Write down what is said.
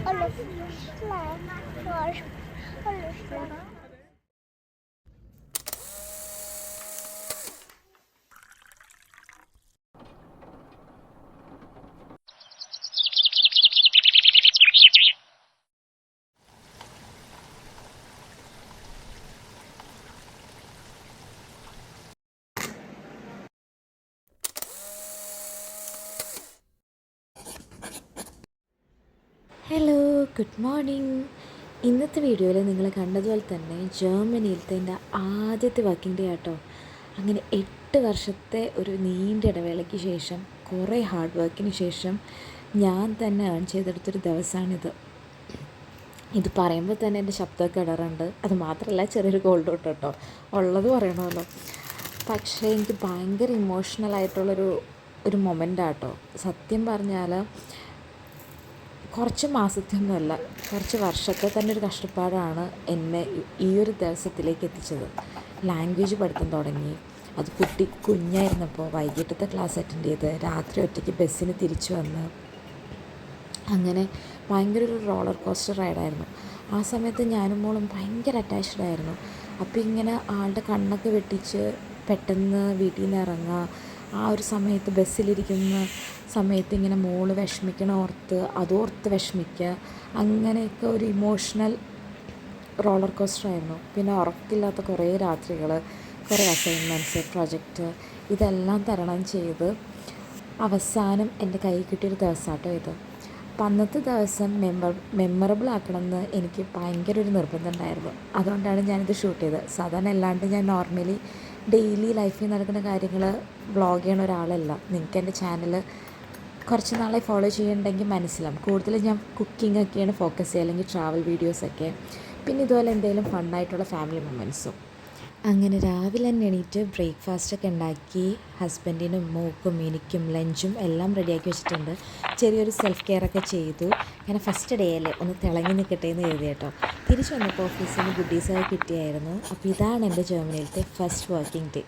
Alles schlecht. Alles schlecht. Hello, good morning. ഇന്നത്തെ വീഡിയോയിൽ നിങ്ങൾ കണ്ടതുപോലെ തന്നെ ജർമ്മനിയിലത്തെ എൻ്റെ ആദ്യത്തെ വർക്കിംഗ് ഡേ ആട്ടോ. അങ്ങനെ 8 വർഷത്തെ ഒരു നീണ്ട ഇടവേളയ്ക്ക് ശേഷം, കുറേ ഹാർഡ് വർക്കിന് ശേഷം ഞാൻ തന്നെ ഏൺ ചെയ്തെടുത്തൊരു ദിവസമാണിത്. ഇത് പറയുമ്പോൾ തന്നെ എൻ്റെ ശബ്ദമൊക്കെ ഇടറുണ്ട്. അത് മാത്രമല്ല, ചെറിയൊരു കോൾഡ് ഔട്ട് കേട്ടോ, ഉള്ളത് പറയണമല്ലോ. പക്ഷേ എനിക്ക് ഭയങ്കര ഇമോഷണലായിട്ടുള്ളൊരു മൊമെൻ്റാട്ടോ. സത്യം പറഞ്ഞാൽ കുറച്ച് മാസത്തെയൊന്നുമല്ല, കുറച്ച് വർഷത്തെ തന്നെ ഒരു കഷ്ടപ്പാടാണ് എന്നെ ഈ ഒരു ദിവസത്തിലേക്ക് എത്തിച്ചത്. ലാംഗ്വേജ് പഠിത്തം തുടങ്ങി, അത് കുഞ്ഞായിരുന്നപ്പോൾ വൈകിട്ടത്തെ ക്ലാസ് അറ്റൻഡ് ചെയ്ത് രാത്രി ഒറ്റയ്ക്ക് ബസ്സിന് തിരിച്ചു വന്ന്, അങ്ങനെ ഭയങ്കര ഒരു റോളർ കോസ്റ്റർ റൈഡായിരുന്നു. ആ സമയത്ത് ഞാനും മോളും ഭയങ്കര അറ്റാച്ച്ഡ് ആയിരുന്നു. അപ്പോൾ ഇങ്ങനെ ആളുടെ കണ്ണൊക്കെ വെട്ടിച്ച് പെട്ടെന്ന് വീട്ടിൽ നിന്ന് ഇറങ്ങുക, ആ ഒരു സമയത്ത് ബസ്സിലിരിക്കുന്ന സമയത്ത് ഇങ്ങനെ മോള് വിഷമിക്കണ അതോർത്ത് വിഷമിക്കുക, അങ്ങനെയൊക്കെ ഒരു ഇമോഷണൽ റോളർ കോസ്റ്ററായിരുന്നു. പിന്നെ ഉറക്കില്ലാത്ത കുറേ രാത്രികൾ, കുറേ അസൈൻമെൻറ്റ്സ്, പ്രൊജക്റ്റ്, ഇതെല്ലാം തരണം ചെയ്ത് അവസാനം എൻ്റെ കയ്യിൽ കിട്ടിയൊരു ദിവസമാട്ടോ ഇത്. അപ്പം അന്നത്തെ ദിവസം മെമ്മറബിൾ ആക്കണമെന്ന് എനിക്ക് ഭയങ്കര ഒരു നിർബന്ധം ഉണ്ടായിരുന്നു. അതുകൊണ്ടാണ് ഞാനിത് ഷൂട്ട് ചെയ്തത്. സാധാരണ അല്ലാണ്ട് ഞാൻ നോർമലി ഡെയിലി ലൈഫിൽ നടക്കുന്ന കാര്യങ്ങൾ വ്ളോഗ് ചെയ്യണ ഒരാളല്ല. നിങ്ങൾക്ക് എൻ്റെ ചാനൽ കുറച്ച് നാളെ ഫോളോ ചെയ്യുന്നുണ്ടെങ്കിൽ മനസ്സിലാവും. കൂടുതലും ഞാൻ കുക്കിംഗ് ഒക്കെയാണ് ഫോക്കസ് ചെയ്യുക, അല്ലെങ്കിൽ ട്രാവൽ വീഡിയോസൊക്കെ, പിന്നെ ഇതുപോലെ എന്തെങ്കിലും ഫണ്ണായിട്ടുള്ള ഫാമിലി മൊമെൻറ്റ്സും. അങ്ങനെ രാവിലെ തന്നെ എണീറ്റ് ബ്രേക്ക്ഫാസ്റ്റൊക്കെ ഉണ്ടാക്കി ഹസ്ബൻഡിനും മോക്കും എനിക്കും ലഞ്ചും എല്ലാം റെഡിയാക്കി വെച്ചിട്ടുണ്ട്. ചെറിയൊരു സെൽഫ് കെയർ ഒക്കെ ചെയ്തു. അങ്ങനെ ഫസ്റ്റ് ഡേ അല്ലേ, ഒന്ന് തിളങ്ങി നിൽക്കട്ടെ എന്ന് കരുതി കേട്ടോ. തിരിച്ചു വന്നപ്പോൾ ഓഫീസിൽ നിന്ന് ഗുഡീസൊക്കെ കിട്ടിയായിരുന്നു. അപ്പോൾ ഇതാണ് എൻ്റെ ജർമ്മനിയിലത്തെ ഫസ്റ്റ് വർക്കിംഗ് ഡേ.